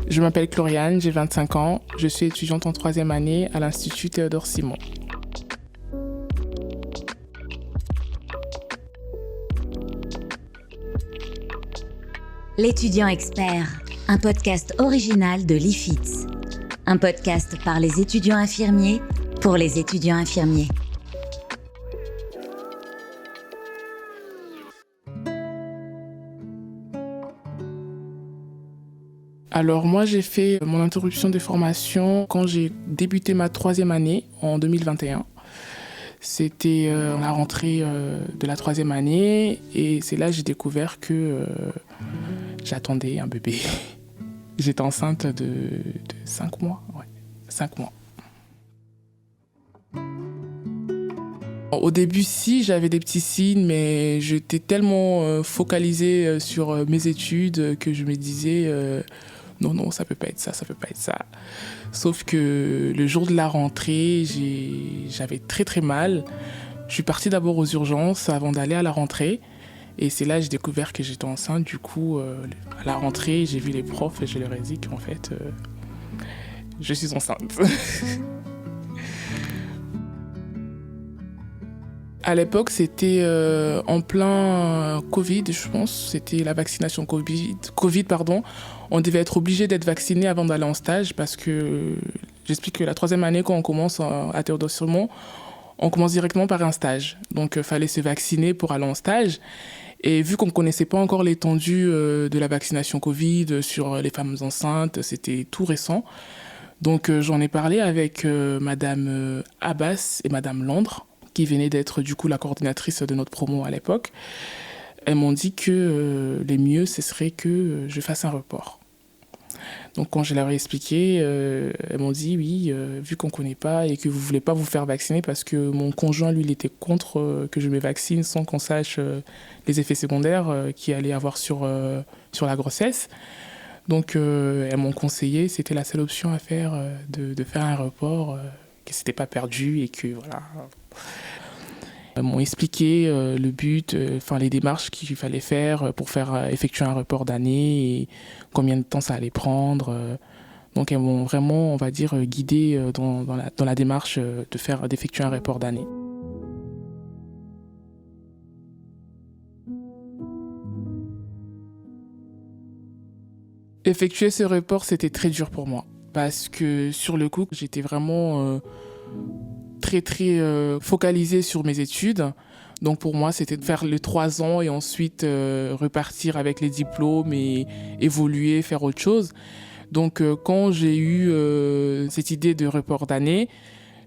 Je m'appelle Chloriane, j'ai 25 ans. Je suis étudiante en 3e année à l'Institut Théodore Simon. L'étudiant expert, un podcast original de l'IFITS. Un podcast par les étudiants infirmiers pour les étudiants infirmiers. Alors moi, j'ai fait mon interruption de formation quand j'ai débuté ma 3e année en 2021. C'était la rentrée de la 3e année et c'est là que j'ai découvert que j'attendais un bébé. J'étais enceinte de 5 mois. Ouais, 5 mois. Au début, si, j'avais des petits signes, mais j'étais tellement focalisée sur mes études que je me disais non, ça peut pas être ça, ça peut pas être ça. Sauf que le jour de la rentrée, j'avais très très mal. Je suis partie d'abord aux urgences avant d'aller à la rentrée. Et c'est là que j'ai découvert que j'étais enceinte. Du coup, à la rentrée, j'ai vu les profs et je leur ai dit qu'en fait, je suis enceinte. À l'époque, c'était en plein Covid, je pense. C'était la vaccination Covid, pardon. On devait être obligé d'être vacciné avant d'aller en stage parce que, j'explique que la 3e année, quand on commence à Théodore Simon, on commence directement par un stage. Donc, il fallait se vacciner pour aller en stage. Et vu qu'on ne connaissait pas encore l'étendue de la vaccination Covid sur les femmes enceintes, c'était tout récent. Donc, j'en ai parlé avec Madame Abbas et Madame Landre, qui venait d'être du coup la coordinatrice de notre promo à l'époque. Elles m'ont dit que le mieux, ce serait que je fasse un report. Donc quand je leur ai expliqué, elles m'ont dit oui, vu qu'on ne connaît pas et que vous ne voulez pas vous faire vacciner parce que mon conjoint, lui, il était contre que je me vaccine sans qu'on sache les effets secondaires qu'il allait avoir sur la grossesse. Donc elles m'ont conseillé, c'était la seule option à faire, de faire un report, que c'était pas perdu et que voilà. Elles m'ont expliqué le but, les démarches qu'il fallait faire pour effectuer un report d'année et combien de temps ça allait prendre. Donc elles m'ont vraiment, on va dire, guidée dans la démarche d'effectuer un report d'année. Effectuer ce report, c'était très dur pour moi parce que sur le coup, j'étais vraiment très focalisée sur mes études. Donc pour moi, c'était de faire les 3 ans et ensuite repartir avec les diplômes et évoluer, faire autre chose. Donc quand j'ai eu cette idée de report d'année,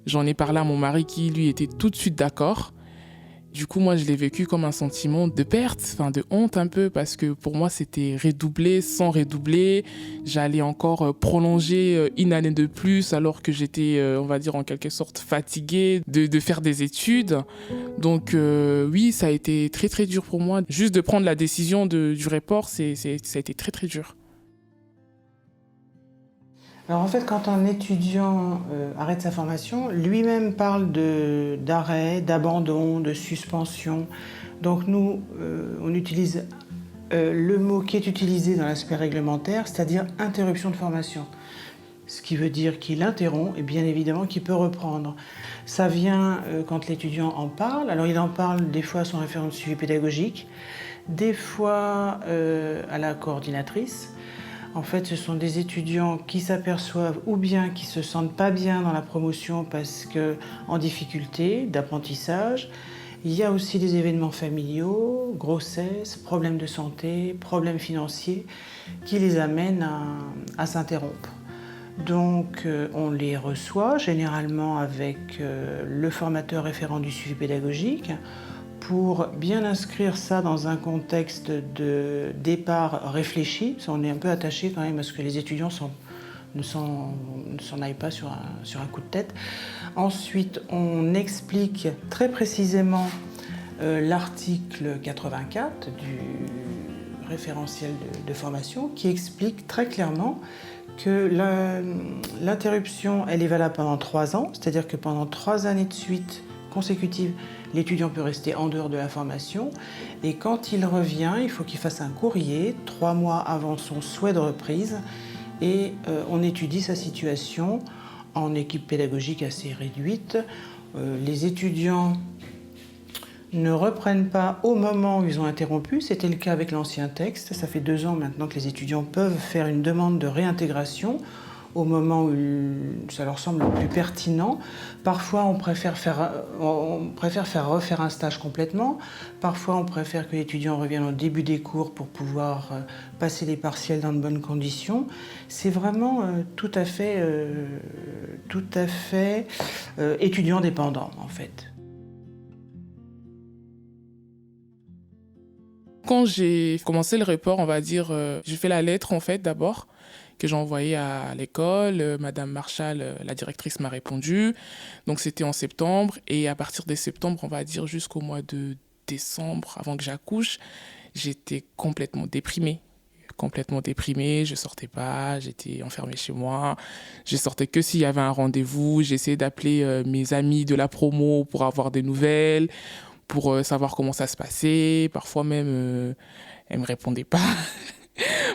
j'en ai parlé à mon mari qui, lui, était tout de suite d'accord. Du coup, moi, je l'ai vécu comme un sentiment de perte, de honte un peu, parce que pour moi, c'était redoubler sans redoubler. J'allais encore prolonger une année de plus, alors que j'étais, on va dire, en quelque sorte fatiguée de faire des études. Donc oui, ça a été très, très dur pour moi. Juste de prendre la décision du report, ça a été très, très dur. Alors en fait, quand un étudiant arrête sa formation, lui-même parle d'arrêt, d'abandon, de suspension. Donc nous, on utilise le mot qui est utilisé dans l'aspect réglementaire, c'est-à-dire interruption de formation. Ce qui veut dire qu'il interrompt et bien évidemment qu'il peut reprendre. Ça vient quand l'étudiant en parle. Alors il en parle des fois à son référent de suivi pédagogique, des fois à la coordinatrice. En fait, ce sont des étudiants qui s'aperçoivent ou bien qui se sentent pas bien dans la promotion parce qu'en difficulté d'apprentissage. Il y a aussi des événements familiaux, grossesse, problèmes de santé, problèmes financiers qui les amènent à s'interrompre. Donc on les reçoit généralement avec le formateur référent du suivi pédagogique pour bien inscrire ça dans un contexte de départ réfléchi. On est un peu attaché quand même à ce que les étudiants ne s'en aillent pas sur un coup de tête. Ensuite, on explique très précisément l'article 84 du référentiel de formation qui explique très clairement que l'interruption, elle est valable pendant 3 ans, c'est-à-dire que pendant 3 années de suite consécutives, l'étudiant peut rester en dehors de la formation et quand il revient, il faut qu'il fasse un courrier 3 mois avant son souhait de reprise et on étudie sa situation en équipe pédagogique assez réduite. Les étudiants ne reprennent pas au moment où ils ont interrompu. C'était le cas avec l'ancien texte. Ça fait 2 ans maintenant que les étudiants peuvent faire une demande de réintégration au moment où ça leur semble le plus pertinent. Parfois, on préfère faire refaire un stage complètement. Parfois, on préfère que l'étudiant revienne au début des cours pour pouvoir passer les partiels dans de bonnes conditions. C'est vraiment tout à fait étudiant dépendant, en fait. Quand j'ai commencé le report, on va dire, j'ai fait la lettre en fait d'abord, que j'ai envoyée à l'école. Madame Marchal, la directrice, m'a répondu. Donc c'était en septembre. Et à partir de septembre, on va dire jusqu'au mois de décembre, avant que j'accouche, j'étais complètement déprimée. Je sortais pas, j'étais enfermée chez moi. Je sortais que s'il y avait un rendez-vous. J'essayais d'appeler mes amis de la promo pour avoir des nouvelles, pour savoir comment ça se passait. Parfois même, elles me répondaient pas.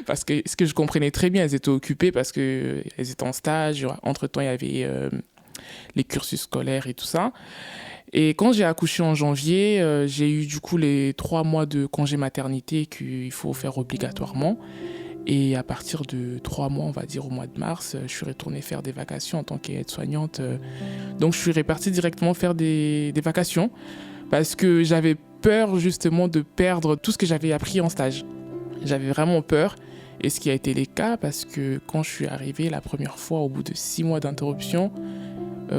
Parce que ce que je comprenais très bien, elles étaient occupées parce qu'elles étaient en stage. Entre-temps, il y avait les cursus scolaires et tout ça. Et quand j'ai accouché en janvier, j'ai eu du coup les 3 mois de congé maternité qu'il faut faire obligatoirement. Et à partir de 3 mois, on va dire au mois de mars, je suis retournée faire des vacations en tant qu'aide-soignante. Donc je suis repartie directement faire des vacations parce que j'avais peur justement de perdre tout ce que j'avais appris en stage. J'avais vraiment peur, et ce qui a été le cas, parce que quand je suis arrivée la première fois, au bout de 6 mois d'interruption,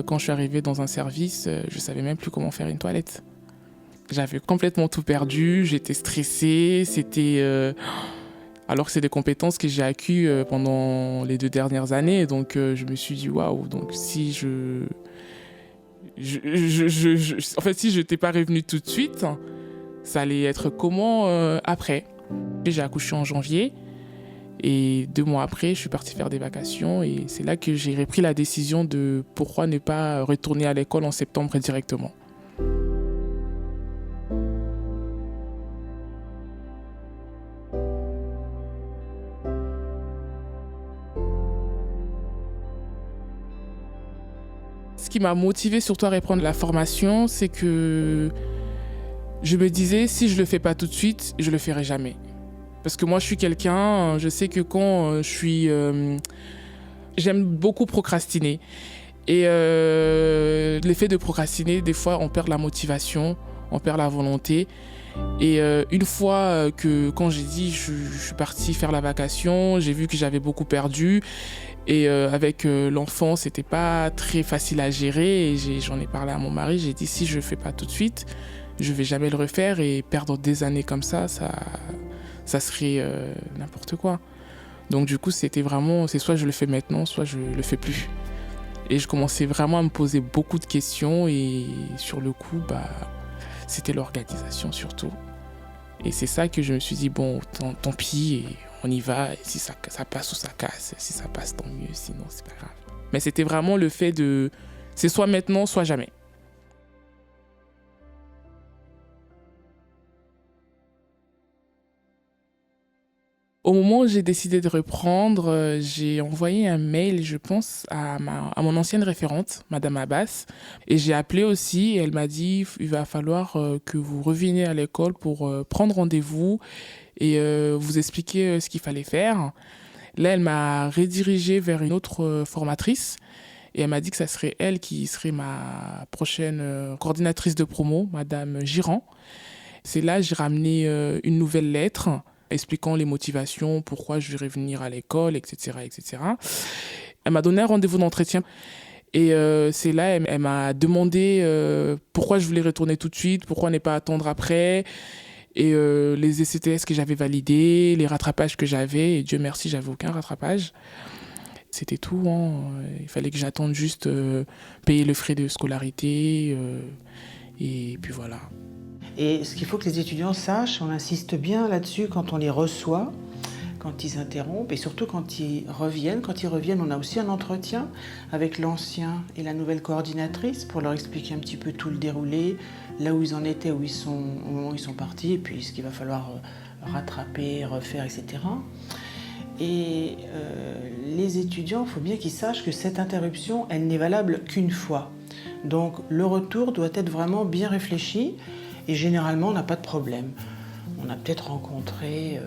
quand je suis arrivée dans un service, je savais même plus comment faire une toilette. J'avais complètement tout perdu, j'étais stressée, alors que c'est des compétences que j'ai acquises pendant les 2 dernières années, donc je me suis dit waouh, donc si en fait, si je n'étais pas revenue tout de suite, ça allait être comment après. J'ai accouché en janvier et 2 mois après, je suis partie faire des vacations et c'est là que j'ai repris la décision de pourquoi ne pas retourner à l'école en septembre directement. Ce qui m'a motivée surtout à reprendre la formation, c'est que je me disais, si je le fais pas tout de suite, je le ferai jamais. Parce que moi, je suis quelqu'un, je sais que quand j'aime beaucoup procrastiner. Et l'effet de procrastiner, des fois, on perd la motivation, on perd la volonté. Et une fois quand j'ai dit, je suis partie faire la vacation, j'ai vu que j'avais beaucoup perdu. Et avec l'enfant, c'était pas très facile à gérer. Et j'en ai parlé à mon mari, j'ai dit, si je le fais pas tout de suite, je vais jamais le refaire, et perdre des années comme ça serait n'importe quoi. Donc du coup, c'était vraiment, c'est soit je le fais maintenant, soit je le fais plus. Et je commençais vraiment à me poser beaucoup de questions, et sur le coup, c'était l'organisation surtout. Et c'est ça que je me suis dit, bon, tant pis, et on y va, et si ça passe ou ça casse, si ça passe, tant mieux, sinon c'est pas grave. Mais c'était vraiment le fait de, c'est soit maintenant, soit jamais. Au moment où j'ai décidé de reprendre, j'ai envoyé un mail, je pense, à mon ancienne référente, Madame Abbas. Et j'ai appelé aussi, et elle m'a dit il va falloir que vous reveniez à l'école pour prendre rendez-vous et vous expliquer ce qu'il fallait faire. Là, elle m'a redirigée vers une autre formatrice. Et elle m'a dit que ça serait elle qui serait ma prochaine coordinatrice de promo, Madame Girand. C'est là que j'ai ramené une nouvelle lettre expliquant les motivations, pourquoi je vais revenir à l'école, etc., etc. Elle m'a donné un rendez-vous d'entretien. Et c'est là, elle m'a demandé pourquoi je voulais retourner tout de suite, pourquoi ne pas attendre après. Et les ECTS que j'avais validés, les rattrapages que j'avais. Et Dieu merci, j'avais aucun rattrapage. C'était tout. Il fallait que j'attende juste payer le frais de scolarité. Et puis voilà. Et ce qu'il faut que les étudiants sachent, on insiste bien là-dessus quand on les reçoit, quand ils interrompent et surtout quand ils reviennent. Quand ils reviennent, on a aussi un entretien avec l'ancien et la nouvelle coordinatrice pour leur expliquer un petit peu tout le déroulé, là où ils en étaient, au moment où ils sont partis, et puis ce qu'il va falloir rattraper, refaire, etc. Et les étudiants, il faut bien qu'ils sachent que cette interruption, elle n'est valable qu'une fois. Donc le retour doit être vraiment bien réfléchi et généralement on n'a pas de problème. On a peut-être rencontré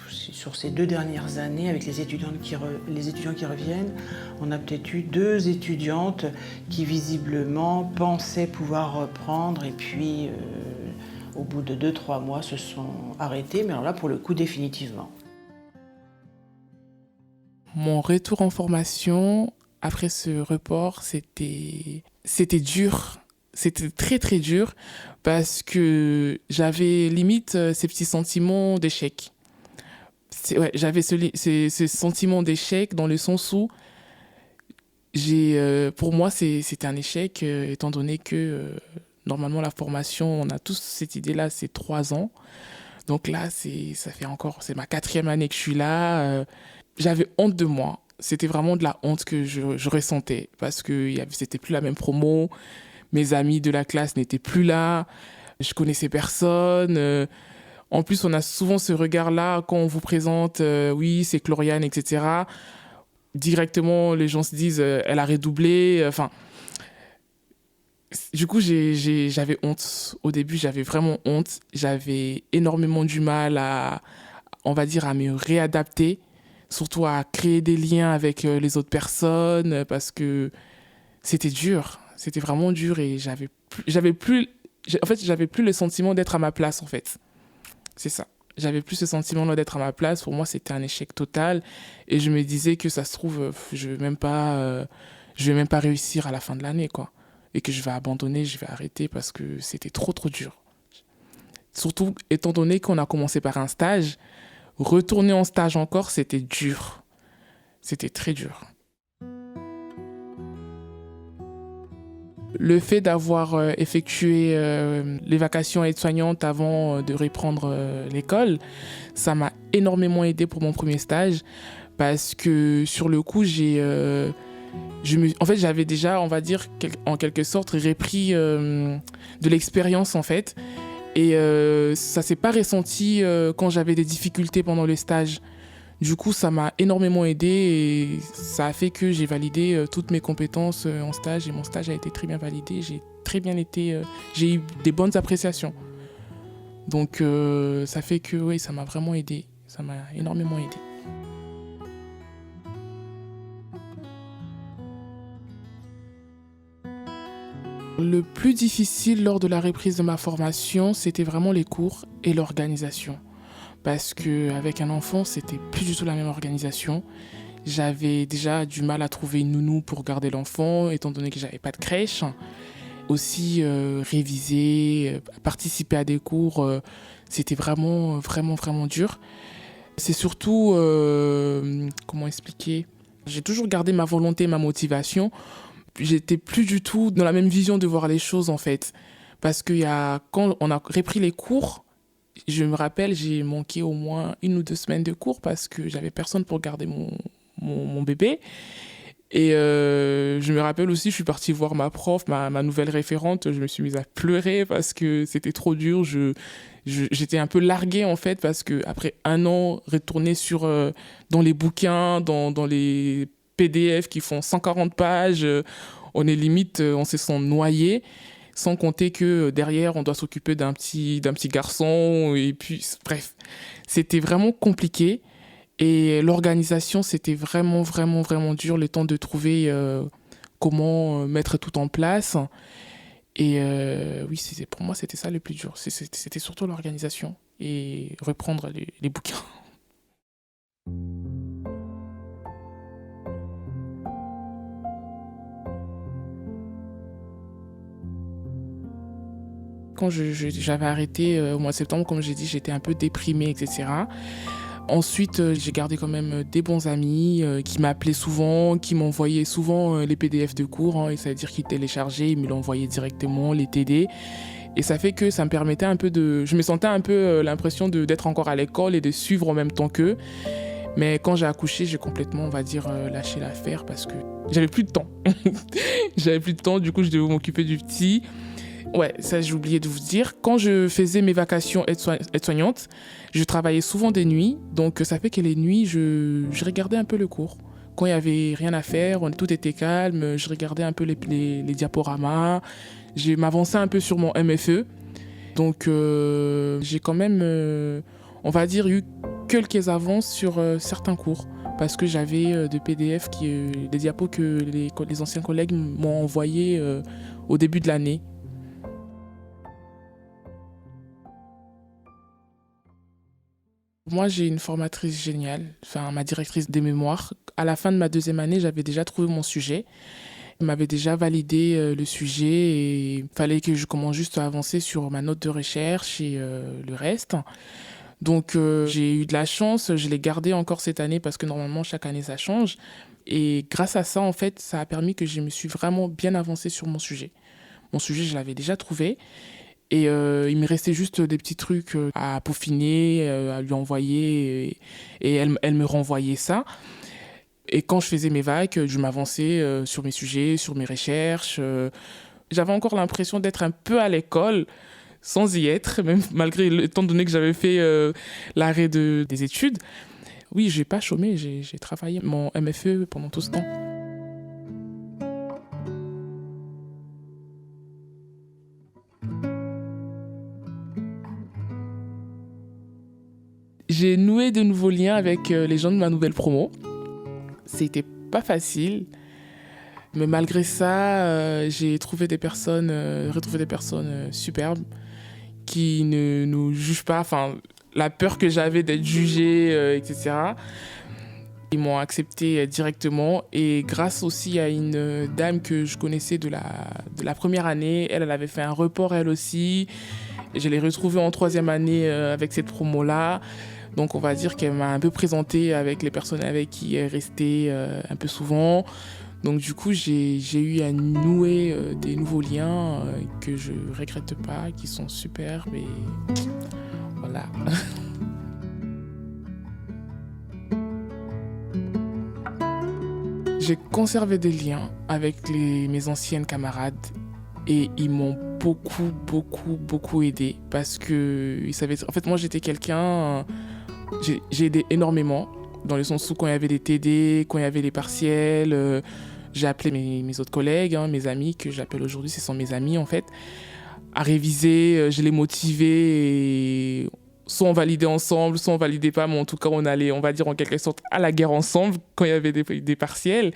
sur ces 2 dernières années avec les étudiants qui reviennent, on a peut-être eu 2 étudiantes qui visiblement pensaient pouvoir reprendre et puis au bout de 2-3 mois se sont arrêtées, mais alors là pour le coup définitivement. Mon retour en formation après ce report, c'était dur. C'était très très dur parce que j'avais limite ces petits sentiments d'échec. J'avais ce sentiment d'échec dans le sens où pour moi c'est un échec étant donné que normalement la formation, on a tous cette idée-là, c'est 3 ans. Donc là, c'est ma 4e année que je suis là. J'avais honte de moi. C'était vraiment de la honte que je ressentais parce que c'était plus la même promo. Mes amis de la classe n'étaient plus là. Je connaissais personne. En plus, on a souvent ce regard-là quand on vous présente, oui, c'est Chloriane, etc. Directement, les gens se disent, elle a redoublé. Enfin, du coup, j'avais honte. Au début, j'avais vraiment honte. J'avais énormément du mal on va dire, à me réadapter, surtout à créer des liens avec les autres personnes, parce que c'était dur. C'était vraiment dur et j'avais plus le sentiment d'être à ma place, en fait. C'est ça. J'avais plus ce sentiment d'être à ma place. Pour moi, c'était un échec total. Et je me disais que ça se trouve, je vais même pas réussir à la fin de l'année, quoi. Et que je vais abandonner, je vais arrêter parce que c'était trop, trop dur. Surtout, étant donné qu'on a commencé par un stage, retourner en stage encore, c'était dur. C'était très dur. Le fait d'avoir effectué les vacations aides-soignantes avant de reprendre l'école, ça m'a énormément aidé pour mon premier stage parce que sur le coup, j'avais déjà, on va dire, en quelque sorte, repris de l'expérience en fait. Et ça s'est pas ressenti quand j'avais des difficultés pendant le stage. Du coup, ça m'a énormément aidé et ça a fait que j'ai validé toutes mes compétences en stage et mon stage a été très bien validé. J'ai eu des bonnes appréciations. Donc, ça fait que oui, ça m'a vraiment aidé. Ça m'a énormément aidé. Le plus difficile lors de la reprise de ma formation, c'était vraiment les cours et l'organisation. Parce qu'avec un enfant, c'était plus du tout la même organisation. J'avais déjà du mal à trouver une nounou pour garder l'enfant, étant donné que j'avais pas de crèche. Aussi, réviser, participer à des cours, c'était vraiment, vraiment, vraiment dur. C'est surtout, comment expliquer ? J'ai toujours gardé ma volonté, ma motivation. J'étais plus du tout dans la même vision de voir les choses, en fait. Parce que quand on a repris les cours, je me rappelle, j'ai manqué au moins 1 ou 2 semaines de cours parce que j'avais personne pour garder mon bébé. Et je me rappelle aussi, je suis partie voir ma prof, ma nouvelle référente. Je me suis mise à pleurer parce que c'était trop dur. J'étais un peu larguée en fait parce qu'après 1 an, retourner dans les bouquins, dans les PDF qui font 140 pages, on est limite, on se sent noyé. Sans compter que derrière, on doit s'occuper d'un petit garçon. Et puis, bref, c'était vraiment compliqué. Et l'organisation, c'était vraiment, vraiment, vraiment dur. Le temps de trouver comment mettre tout en place. Et oui, pour moi, c'était ça le plus dur. C'était surtout l'organisation et reprendre les bouquins. Quand j'avais arrêté au mois de septembre, comme j'ai dit, j'étais un peu déprimée, etc. Ensuite, j'ai gardé quand même des bons amis qui m'appelaient souvent, qui m'envoyaient souvent les PDF de cours. Et ça veut dire qu'ils téléchargeaient, ils me l'envoyaient directement, les TD. Et ça fait que ça me permettait un peu je me sentais un peu l'impression d'être encore à l'école et de suivre en même temps qu'eux. Mais quand j'ai accouché, j'ai complètement, on va dire, lâché l'affaire parce que j'avais plus de temps. J'avais plus de temps, du coup, je devais m'occuper du petit. Ouais, ça j'ai oublié de vous dire. Quand je faisais mes vacations aide-soignante, je travaillais souvent des nuits. Donc ça fait que les nuits, je regardais un peu le cours. Quand il n'y avait rien à faire, tout était calme, je regardais un peu les diaporamas. Je m'avançais un peu sur mon MFE. Donc j'ai quand même, on va dire, eu quelques avances sur certains cours. Parce que j'avais des PDF, des diapos que les anciens collègues m'ont envoyés au début de l'année. Moi, j'ai une formatrice géniale, ma directrice des mémoires. À la fin de ma 2e année, j'avais déjà trouvé mon sujet. Elle m'avait déjà validé le sujet et il fallait que je commence juste à avancer sur ma note de recherche et le reste. Donc, j'ai eu de la chance, je l'ai gardée encore cette année parce que normalement, chaque année, ça change. Et grâce à ça, en fait, ça a permis que je me suis vraiment bien avancée sur mon sujet. Mon sujet, je l'avais déjà trouvé. Et il me restait juste des petits trucs à peaufiner, à lui envoyer. Et elle me renvoyait ça. Et quand je faisais mes vacs, je m'avançais sur mes sujets, sur mes recherches. J'avais encore l'impression d'être un peu à l'école, sans y être, même étant donné que j'avais fait l'arrêt des études. Oui, j'ai pas chômé, j'ai travaillé mon MFE pendant tout ce temps. J'ai noué de nouveaux liens avec les gens de ma nouvelle promo. C'était pas facile, mais malgré ça, j'ai retrouvé des personnes superbes qui ne nous jugent pas. Enfin, la peur que j'avais d'être jugée, etc. Ils m'ont accepté directement et grâce aussi à une dame que je connaissais de la première année, elle avait fait un report elle aussi. Et je l'ai retrouvée en 3e année avec cette promo-là. Donc on va dire qu'elle m'a un peu présentée avec les personnes avec qui elle est restée un peu souvent. Donc du coup, j'ai eu à nouer des nouveaux liens que je regrette pas, qui sont superbes et voilà. J'ai conservé des liens avec mes anciennes camarades et ils m'ont beaucoup aidé parce que ils savaient. En fait, moi j'étais quelqu'un. J'ai aidé énormément, dans le sens où quand il y avait des TD, quand il y avait les partiels, j'ai appelé mes autres collègues, mes amis, que j'appelle aujourd'hui, ce sont mes amis en fait, à réviser, je les motivais, et soit on validait ensemble, soit on validait pas, mais en tout cas on allait, on va dire en quelque sorte, à la guerre ensemble quand il y avait des partiels.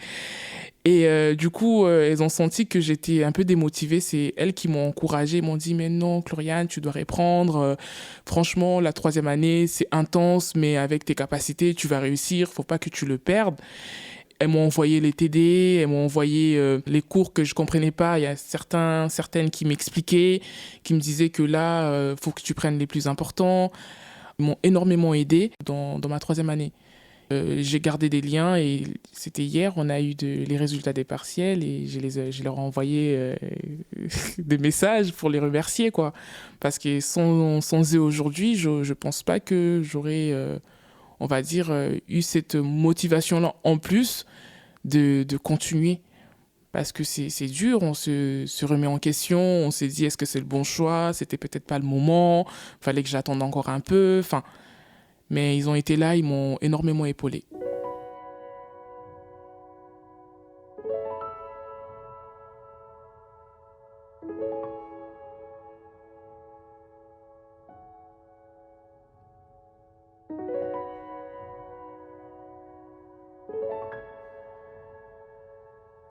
Et du coup, elles ont senti que j'étais un peu démotivée. C'est elles qui m'ont encouragée, m'ont dit « Mais non, Chloriane, tu dois reprendre. Franchement, la 3e année, c'est intense, mais avec tes capacités, tu vas réussir. Faut pas que tu le perdes. » Elles m'ont envoyé les TD, elles m'ont envoyé les cours que je comprenais pas. Il y a certaines qui m'expliquaient, qui me disaient que là, faut que tu prennes les plus importants. Ils m'ont énormément aidée dans ma 3e année. J'ai gardé des liens et c'était hier, on a eu les résultats des partiels et je leur ai envoyé des messages pour les remercier, quoi. Parce que sans eux aujourd'hui, je pense pas que j'aurais, on va dire, eu cette motivation-là en plus de continuer. Parce que c'est dur, on se remet en question, on s'est dit est-ce que c'est le bon choix, c'était peut-être pas le moment, fallait que j'attende encore un peu, enfin... Mais ils ont été là, ils m'ont énormément épaulé.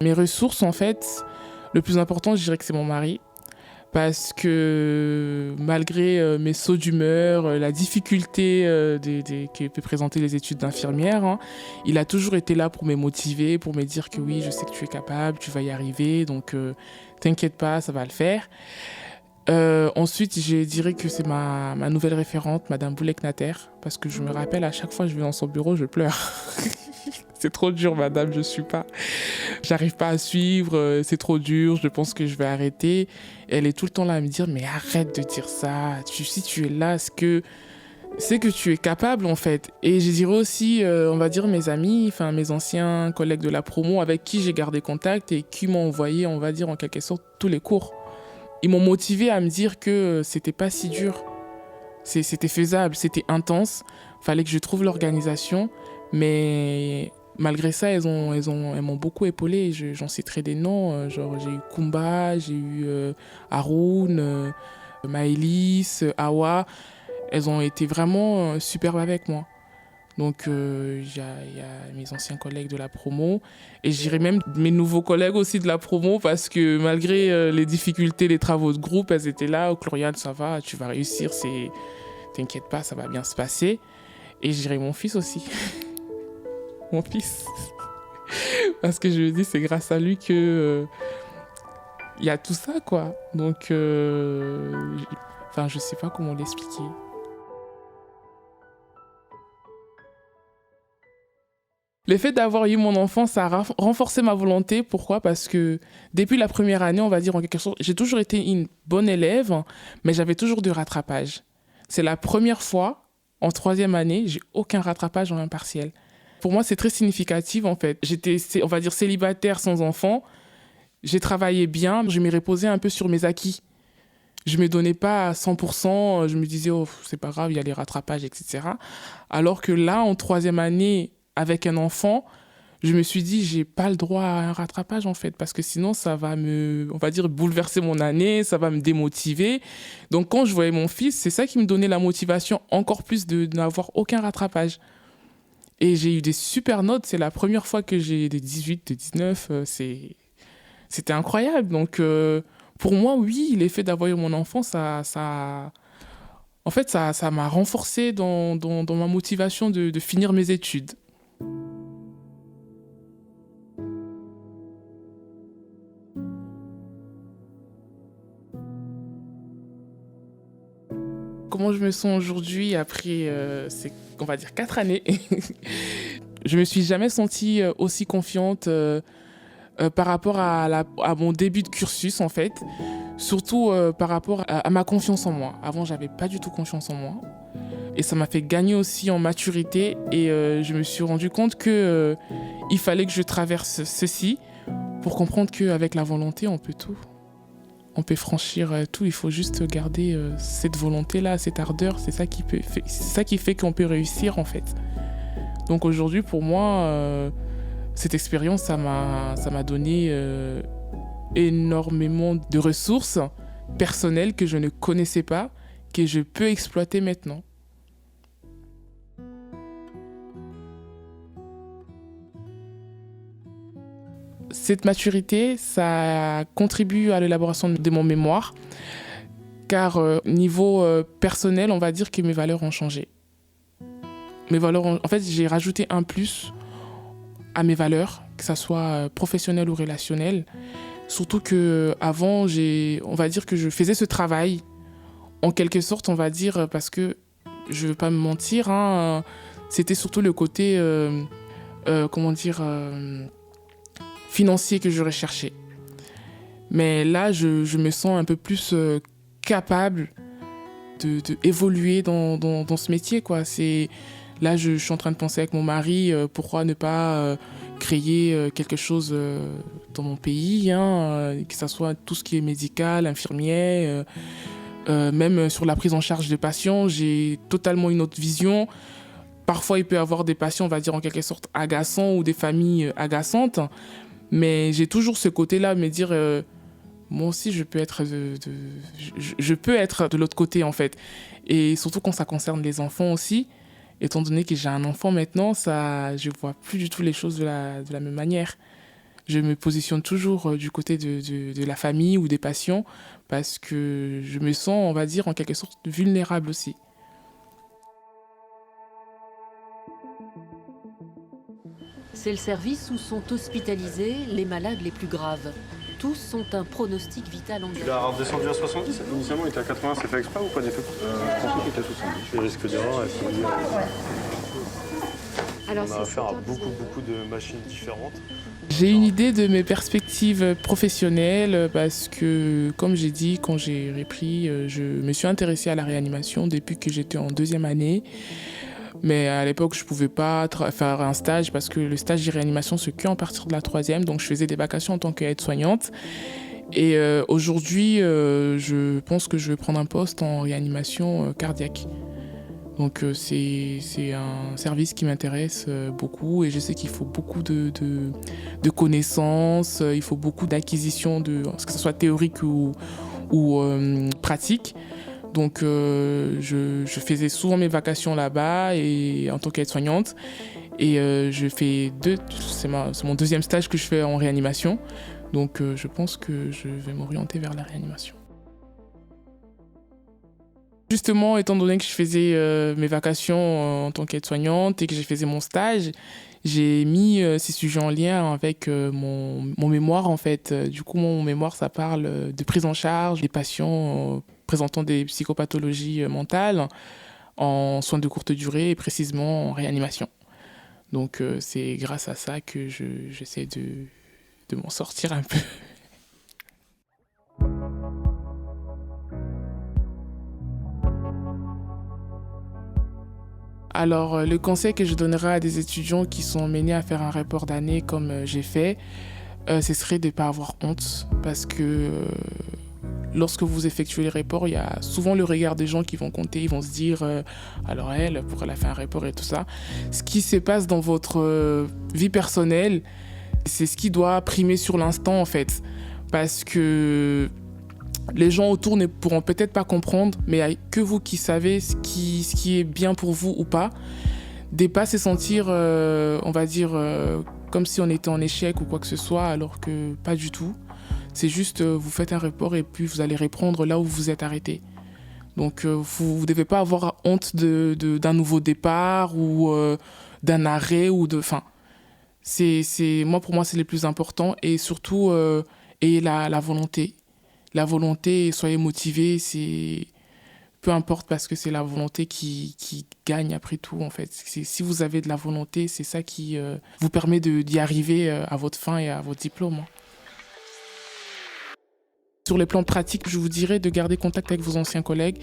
Mes ressources, en fait, le plus important, je dirais que c'est mon mari. Parce que malgré mes sauts d'humeur, la difficulté que peut présenter les études d'infirmière, il a toujours été là pour me motiver, pour me dire que oui, je sais que tu es capable, tu vas y arriver, donc t'inquiète pas, ça va le faire. Ensuite, je dirais que c'est ma nouvelle référente, Madame Boulek-Nater, parce que je me rappelle, à chaque fois que je vais dans son bureau, je pleure. C'est trop dur, madame, j'arrive pas à suivre, c'est trop dur, je pense que je vais arrêter. Elle est tout le temps là à me dire, mais arrête de dire ça, si tu es là, c'est que tu es capable en fait. Et je dirais aussi, on va dire mes amis, mes anciens collègues de la promo avec qui j'ai gardé contact et qui m'ont envoyé, on va dire en quelque sorte, tous les cours. ils m'ont motivé à me dire que c'était pas si dur. C'était faisable, c'était intense. Fallait que je trouve l'organisation. Mais malgré ça, elles m'ont beaucoup épaulée. J'en citerai des noms. Genre, j'ai eu Kumba, j'ai eu Haroun, Maëlys, Awa. Elles ont été vraiment superbes avec moi. Donc, il y a mes anciens collègues de la promo. Et je dirais même mes nouveaux collègues aussi de la promo, parce que malgré les difficultés, les travaux de groupe, elles étaient là. Oh, Chloriane, ça va, tu vas réussir. T'inquiète pas, ça va bien se passer. Et je dirais mon fils aussi. Mon fils. Parce que je me dis, c'est grâce à lui que y a tout ça, quoi. Donc, je sais pas comment l'expliquer. Le fait d'avoir eu mon enfant, ça a renforcé ma volonté. Pourquoi ? Parce que depuis la première année, on va dire en quelque sorte, j'ai toujours été une bonne élève, mais j'avais toujours du rattrapage. C'est la première fois, en 3e année, j'ai aucun rattrapage en un partiel. Pour moi, c'est très significatif, en fait. J'étais, on va dire, célibataire sans enfant. J'ai travaillé bien, je m'ai reposé un peu sur mes acquis. Je ne me donnais pas à 100%, je me disais, oh, c'est pas grave, il y a les rattrapages, etc. Alors que là, en 3e année, avec un enfant, je me suis dit, j'ai pas le droit à un rattrapage, en fait, parce que sinon, ça va on va dire, bouleverser mon année, ça va me démotiver. Donc, quand je voyais mon fils, c'est ça qui me donnait la motivation encore plus de n'avoir aucun rattrapage. Et j'ai eu des super notes. C'est la première fois que j'ai des 18, des 19. C'était incroyable. Donc, pour moi, oui, l'effet d'avoir eu mon enfant, ça m'a renforcé dans ma motivation de finir mes études. Comment je me sens aujourd'hui après, on va dire, 4 années. Je me suis jamais sentie aussi confiante par rapport à mon début de cursus, en fait. Surtout par rapport à ma confiance en moi. Avant, j'avais pas du tout confiance en moi. Et ça m'a fait gagner aussi en maturité. Et je me suis rendu compte qu'il fallait que je traverse ceci pour comprendre qu'avec la volonté, on peut tout. On peut franchir tout, il faut juste garder cette volonté-là, cette ardeur, c'est ça qui fait qu'on peut réussir, en fait. Donc aujourd'hui, pour moi, cette expérience, ça m'a donné énormément de ressources personnelles que je ne connaissais pas, que je peux exploiter maintenant. Cette maturité, ça contribue à l'élaboration de mon mémoire, car niveau personnel, on va dire que mes valeurs ont changé. En fait, j'ai rajouté un plus à mes valeurs, que ça soit professionnel ou relationnel. Surtout qu'avant, on va dire que je faisais ce travail, en quelque sorte, on va dire, parce que je ne veux pas me mentir, c'était surtout le côté, financier que je recherchais. Mais là, je me sens un peu plus capable de évoluer dans ce métier, quoi. Là, je suis en train de penser avec mon mari, pourquoi ne pas créer quelque chose dans mon pays, que ce soit tout ce qui est médical, infirmier, même sur la prise en charge des patients, j'ai totalement une autre vision. Parfois, il peut y avoir des patients, on va dire en quelque sorte, agaçants ou des familles agaçantes. Mais j'ai toujours ce côté-là, me dire, moi aussi, je peux être de l'autre côté, en fait. Et surtout quand ça concerne les enfants aussi, étant donné que j'ai un enfant maintenant, je vois plus du tout les choses de la même manière. Je me positionne toujours du côté de la famille ou des patients, parce que je me sens, on va dire, en quelque sorte, vulnérable aussi. C'est le service où sont hospitalisés les malades les plus graves. Tous ont un pronostic vital engagé. Il a redescendu à 70, initialement il était à 80, c'est fait exprès ou pas du tout Je pense qu'il était à 70. Les risques d'erreur, elles sont liées. On a affaire à beaucoup de machines différentes. J'ai une idée de mes perspectives professionnelles parce que, comme j'ai dit, quand j'ai repris, je me suis intéressée à la réanimation depuis que j'étais en 2e année. Mais à l'époque, je ne pouvais pas faire un stage parce que le stage de réanimation, c'est qu'à partir de la 3e. Donc, je faisais des vacations en tant qu'aide-soignante. Et aujourd'hui, je pense que je vais prendre un poste en réanimation cardiaque. Donc c'est un service qui m'intéresse beaucoup et je sais qu'il faut beaucoup de connaissances, il faut beaucoup d'acquisition, que ce soit théorique ou pratique. Donc je faisais souvent mes vacations là-bas et en tant qu'aide-soignante. Et c'est mon deuxième stage que je fais en réanimation. Donc je pense que je vais m'orienter vers la réanimation. Justement, étant donné que je faisais mes vacations en tant qu'aide-soignante et que j'ai fait mon stage, j'ai mis ces sujets en lien avec mon mémoire en fait. Du coup, mon mémoire, ça parle de prise en charge des patients présentant des psychopathologies mentales en soins de courte durée et précisément en réanimation. Donc c'est grâce à ça que j'essaie de m'en sortir un peu. Alors, le conseil que je donnerais à des étudiants qui sont menés à faire un report d'année comme j'ai fait, ce serait de ne pas avoir honte parce que lorsque vous effectuez les reports, il y a souvent le regard des gens qui vont compter, ils vont se dire alors pourquoi elle a fait un report et tout ça. Ce qui se passe dans votre vie personnelle, c'est ce qui doit primer sur l'instant en fait, parce que les gens autour ne pourront peut-être pas comprendre, mais il n'y a que vous qui savez ce qui est bien pour vous ou pas. De ne pas se sentir, on va dire, comme si on était en échec ou quoi que ce soit, alors que pas du tout. C'est juste, vous faites un report et puis vous allez reprendre là où vous êtes arrêté. Donc, vous ne devez pas avoir honte d'un nouveau départ ou d'un arrêt ou de... Enfin, pour moi, c'est le plus important. Et surtout, ayez la volonté. La volonté, soyez motivés, peu importe parce que c'est la volonté qui gagne après tout en fait. Si vous avez de la volonté, c'est ça qui vous permet d'y arriver à votre fin et à votre diplôme. Sur les plans pratiques, je vous dirais de garder contact avec vos anciens collègues,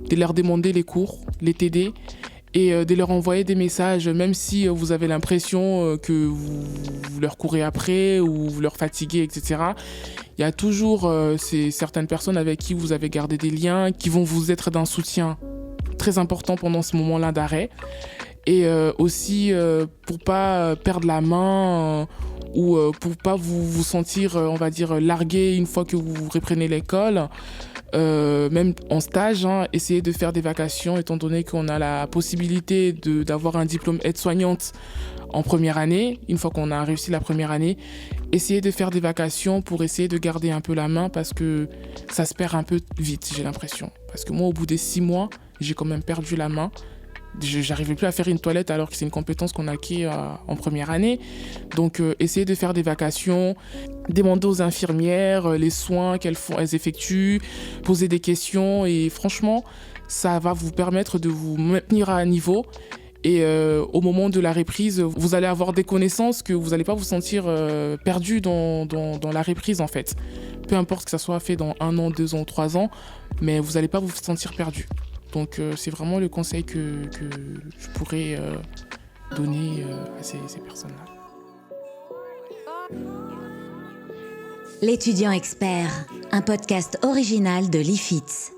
de leur demander les cours, les TD et de leur envoyer des messages, même si vous avez l'impression que vous leur courez après ou vous leur fatiguez, etc. Il y a toujours certaines personnes avec qui vous avez gardé des liens qui vont vous être d'un soutien très important pendant ce moment-là d'arrêt. Et aussi, pour pas perdre la main ou pour pas vous sentir, on va dire, largué une fois que vous reprenez l'école, même en stage, essayez de faire des vacations étant donné qu'on a la possibilité d'avoir un diplôme aide-soignante en première année, une fois qu'on a réussi la première année. Essayez de faire des vacations pour essayer de garder un peu la main parce que ça se perd un peu vite, j'ai l'impression. Parce que moi, au bout des 6 mois, j'ai quand même perdu la main. J'arrivais plus à faire une toilette alors que c'est une compétence qu'on a acquis en première année. Donc, essayez de faire des vacations, demandez aux infirmières les soins qu'elles effectuent, poser des questions et franchement, ça va vous permettre de vous maintenir à un niveau. Et au moment de la reprise, vous allez avoir des connaissances que vous n'allez pas vous sentir perdu dans la reprise en fait. Peu importe que ça soit fait dans 1 an, 2 ans, 3 ans, mais vous n'allez pas vous sentir perdu. Donc c'est vraiment le conseil que je pourrais donner à ces personnes-là. L'étudiant expert, un podcast original de l'IFITS.